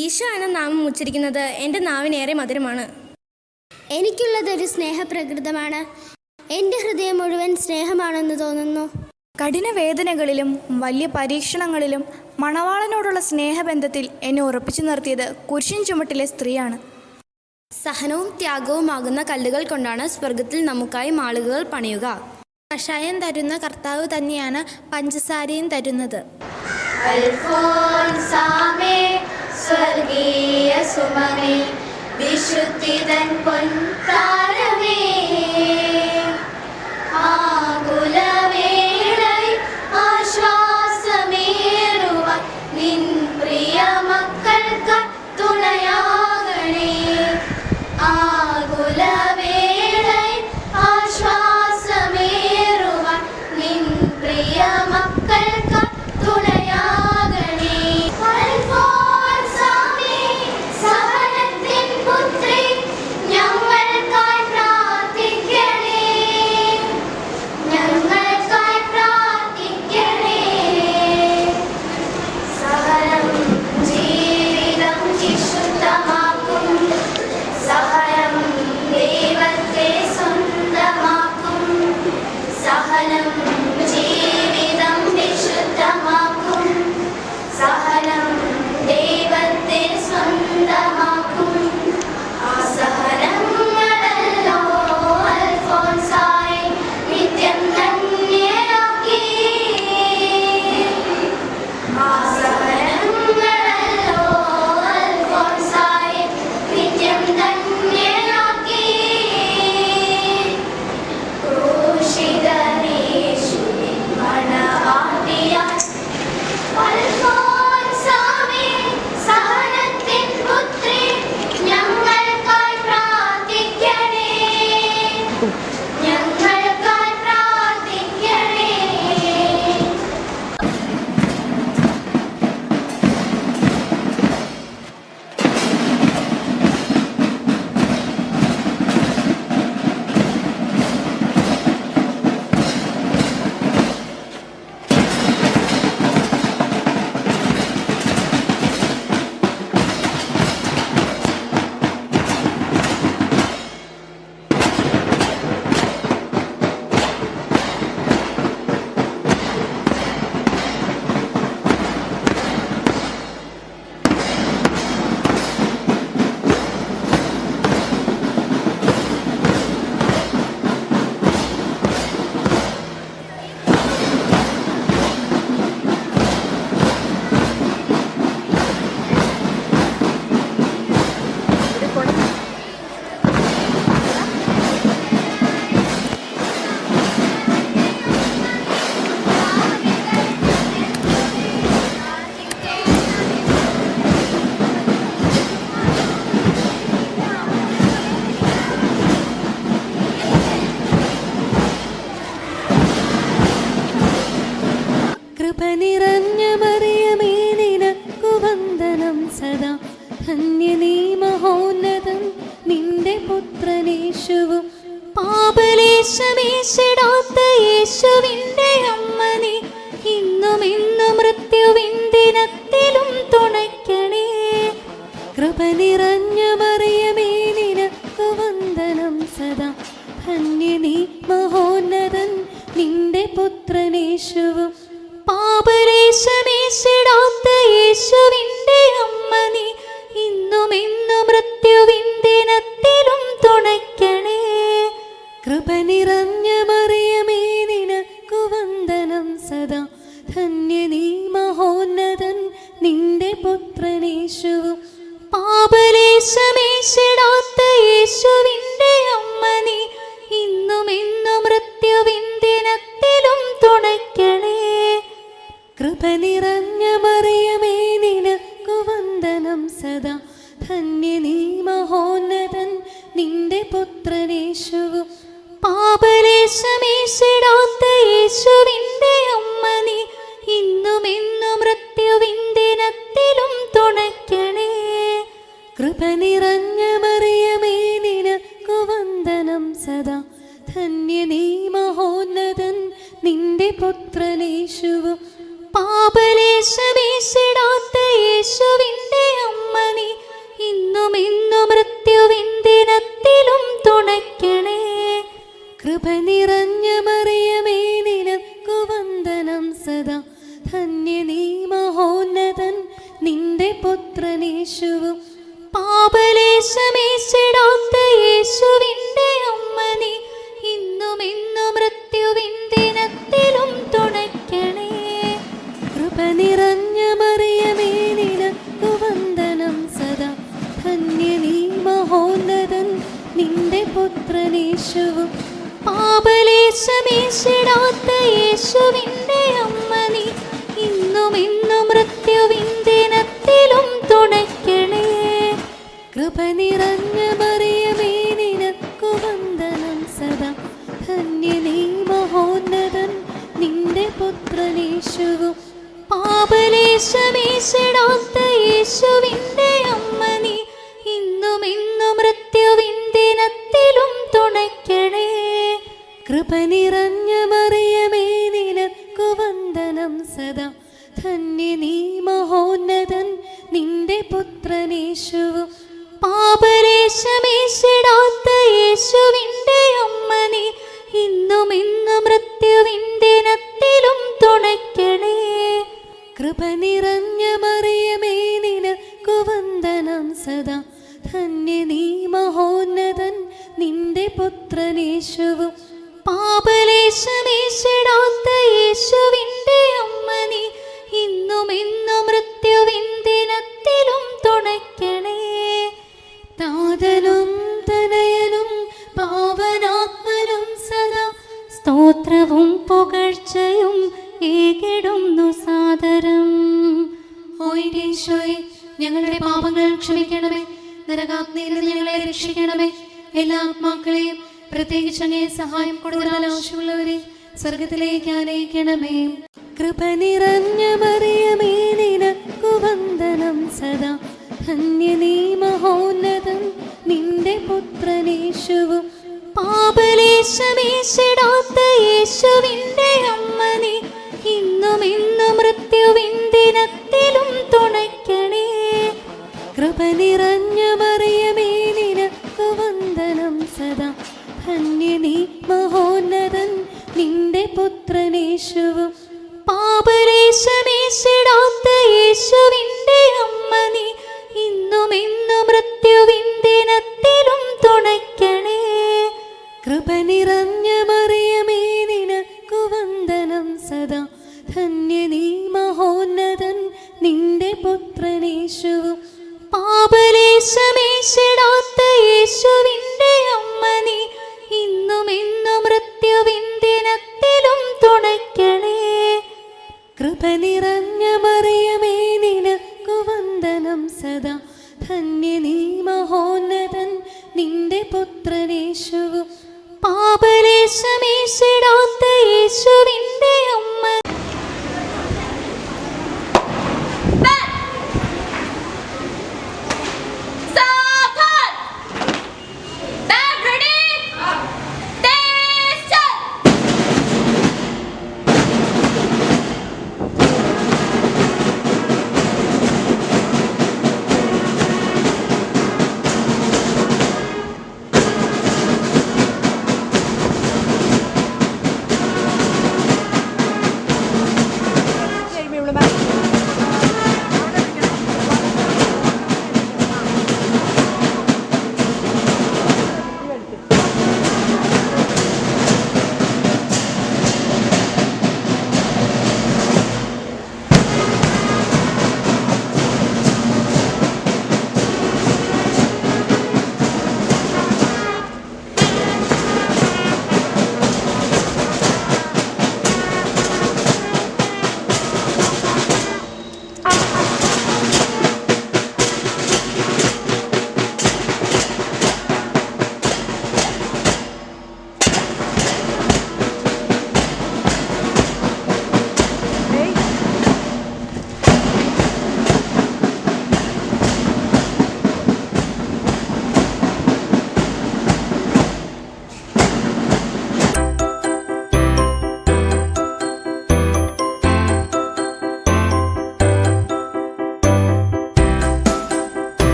ഈശോ എന്ന നാമം ഉച്ചരിക്കുന്നത് എൻ്റെ നാവിനേറെ മധുരമാണ്. എനിക്കുള്ളതൊരു സ്നേഹപ്രകൃതമാണ്. എൻ്റെ ഹൃദയം മുഴുവൻ സ്നേഹമാണെന്ന് തോന്നുന്നു. കഠിന വേദനകളിലും വലിയ പരീക്ഷണങ്ങളിലും മണവാളനോടുള്ള സ്നേഹബന്ധത്തിൽ എന്നെ ഉറപ്പിച്ചു നിർത്തിയത് കുരിശിൻ ചുമട്ടിലെ സ്ത്രീയാണ്. സഹനവും ത്യാഗവുമാകുന്ന കല്ലുകൾ കൊണ്ടാണ് സ്വർഗത്തിൽ നമുക്കായി മാളികകൾ പണിയുക. കഷായം തരുന്ന കർത്താവ് തന്നെയാണ് പഞ്ചസാരയും തരുന്നത്. അൽഫോൻസാമേ, സ്വർഗീയ സുമമേ, വിശുദ്ധിതൻ പൊൻതാരമേ, ആകുലവേളയിൽ ആശ്വാസമേറുവാൻ നിൻ പ്രിയ മക്കൾക്ക് തുണയാകണേ. ആകുലവേളയിൽ ആശ്വാസമേറുവാൻ നിൻ പ്രിയ മക്കൾക്ക് തുണയാകണേ. അൽഫോൻസാമേ, സഹനത്തിൻ പുത്രി, ഞങ്ങൾക്കായി പ്രാർത്ഥിക്കണേ. ഞങ്ങൾക്കായി പ്രാർത്ഥിക്കണേ. സഹനം ജീവിതം വിശുദ്ധമാക്കും. സഹനം ദൈവത്തെ സ്വന്തമാക്കും. സഹനം ജീവിതം വിശുദ്ധമാക്കും. സഹനം ദൈവത്തെ സ്വന്തമാക്കും. ആ സഹനങ്ങളല്ലോ അൽഫോൻസായെ നിത്യം ധന്യരാക്കി. ആ സഹനങ്ങളല്ലോ അൽഫോൻസായെ നിത്യം ധന്യരാക്കി. ക്രൂശിതനേശുവിൻ മണവാട്ടിയായി അൽഫോൻസാമേ, സഹനത്തിൻ പുത്രി, ഞങ്ങൾക്കായി പ്രാർത്ഥിക്കണേ. ഞങ്ങൾക്കായി പ്രാർത്ഥിക്കണേ. കൃപ നിറഞ്ഞ മറിയമേ, നിനക്കു വന്ദനം സദാ. ധന്യ നീ മഹോന്നതൻ നിന്റെ പുത്രനേശുവും. പാപലേശമേശിടാത്ത യേശുവിൻ്റെ അമ്മ നീ, ഇന്നും ഇന്നും മൃത്യുവിൻ ദിനത്തിലും തുണയ്ക്കണേ. കൃപ നിറഞ്ഞ മറിയമേ, നിനക്കു വന്ദനം സദാ. ധന്യ നീ മഹോന്നതൻ നിന്റെ പുത്രനേശുവും. പാപലേശമേശിടാത്ത യേശുവിൻ്റെ അമ്മ നീ, ഇന്നും ഇന്നും മൃത്യുവിൻ ദിനത്തിലും തുണയ്ക്കണേ. കൃപ നിറഞ്ഞ മറിയമേ, നിനക്കു വന്ദനം സദാ. ധന്യ നീ മഹോന്നതൻ നിന്റെ പുത്രനേശുവും. പാപലേശമേശിടാത്ത യേശുവിൻ്റെ അമ്മ നീ, ഇന്നും ഇന്നും മൃത്യുവിൻ ദിനത്തിലും തുണയ്ക്കണേ. കൃപ നിറഞ്ഞ മറിയമേ, നിനക്കു വന്ദനം സദാ. ധന്യ നീ മഹോന്നതൻ നിന്റെ പുത്രനേശുവും. പാപലേശമേശിടാത്ത യേശുവിൻ്റെ അമ്മ നീ, ഇന്നും ഇന്നും മൃത്യുവിൻ ദിനത്തിലും തുണയ്ക്കണേ. കൃപ നിറഞ്ഞ മറിയമേ, നിനക്കു വന്ദനം സദാ. ധന്യ നീ മഹോന്നതൻ നിന്റെ പുത്രനേശുവും. പാപലേശമേശിടാത്ത യേശുവിൻ്റെ അമ്മ പുത്രനേശുവും പാപലേശമേശിടാത്ത യേശുവിൻ്റെ അമ്മ നീ ഇന്നും എന്നും മൃത്യുവിൻ്റെ നത്തിലും തുണയ്ക്കണേ. കൃപ നിറഞ്ഞ മറിയമേ നിനക്കു വന്ദനം സദാ. ധന്യ നീ മഹോന്നതൻ നിന്റെ പുത്രനേശുവും പാപലേശമേശിടാത്ത യേശുവിൻ്റെ അമ്മ നീ ഇന്നും എന്നും മൃത്യുവിൻ്റെ നത്തിലും തുണയ്ക്കണേ. കൃപ നിറഞ്ഞ മറിയമേ നിനക്കു വന്ദനം സദാ. ധന്യ നീ മഹോന്നതൻ നിന്റെ പുത്രനേശുവും പാപലേശമേശിടാത്ത യേശുവിൻ്റെ അമ്മ നീ ഇന്നും എന്നും മൃത്യുവിൻ്റെ നത്തിലും തുണയ്ക്കണേ. കൃപ നിറഞ്ഞ മറിയമേ നിനക്കു വന്ദനം സദാ. ധന്യ നീ മഹോന്നതൻ നിന്റെ പുത്രനേശുവും പാപലേശമേശിടാത്ത യേശുവിൻ്റെ അമ്മ നീ ഇന്നും എന്നും മൃത്യുവിൻ്റെ നത്തിലും തുണയ്ക്കണേ. കൃപ നിറഞ്ഞ മറിയമേ നിനക്കു വന്ദനം സദാ. ധന്യ നീ മഹോന്നതൻ നിന്റെ പുത്രനേശുവും പാപലേശമേശിടാത്ത യേശുവിൻ്റെ അമ്മ നീ ഇന്നും എന്നും മൃത്യുവിൻ്റെ നത്തിലും തുണയ്ക്കണേ. താതനും തനയനും പാവനാത്മനും സദാ സ്തോത്രവും പുകഴ്ചയും ഏകിടുന്നു സാദരം. ഓ ഈശോയെ, ഞങ്ങളുടെ പാപങ്ങൾ ക്ഷമിക്കണമേ. നരകാഗ്നിയിൽ നിന്ന് ഞങ്ങളെ രക്ഷിക്കണമേ. എല്ലാ ആത്മാക്കളെയും പ്രത്യേകിച്ച് അങ്ങേ സഹായം കൂടുതൽ ആവശ്യമുള്ളവരെ സ്വർഗത്തിലേക്ക് ആനയിക്കണമേ. കൃപ നിറഞ്ഞ മറിയമേ നിനക്കു വന്ദനം സദാ. ധന്യ നീ മഹോന്നതൻ നിന്റെ പുത്രനേശുവും പാപലേശമേശിടാത്ത യേശുവിൻ്റെ അമ്മ നീ ഇന്നും എന്നും മൃത്യുവിൻ്റെ നത്തിലും തുണയ്ക്കണേ. കൃപ നിറഞ്ഞ മറിയമേ നിനക്കു വന്ദനം സദാ. ധന്യ നീ മഹോന്നതൻ നിന്റെ പുത്രനേശുവും പാപലേശമേശിടാത്ത യേശുവിൻ്റെ അമ്മ നീ ഇന്നും എന്നും മൃത്യുവിൻ്റെ നത്തിലും തുണയ്ക്കണേ. കൃപ നിറഞ്ഞ മറിയമേ നിനക്കു വന്ദനം സദാ. ധന്യ നീ മഹോന്നതൻ നിന്റെ പുത്രനേശുവും പാപലേശമേശിടാത്ത യേശുവിൻ്റെ അമ്മ നീ ഇന്നും എന്നും മൃത്യുവിൻ്റെ നത്തിലും തുണയ്ക്കണേ. കൃപ നിറഞ്ഞ മറിയമേ നിനക്കു വന്ദനം സദാ. ധന്യ നീ മഹോന്നതൻ നിന്റെ പുത്രനേശുവും പാപലേശമേശിടാത്ത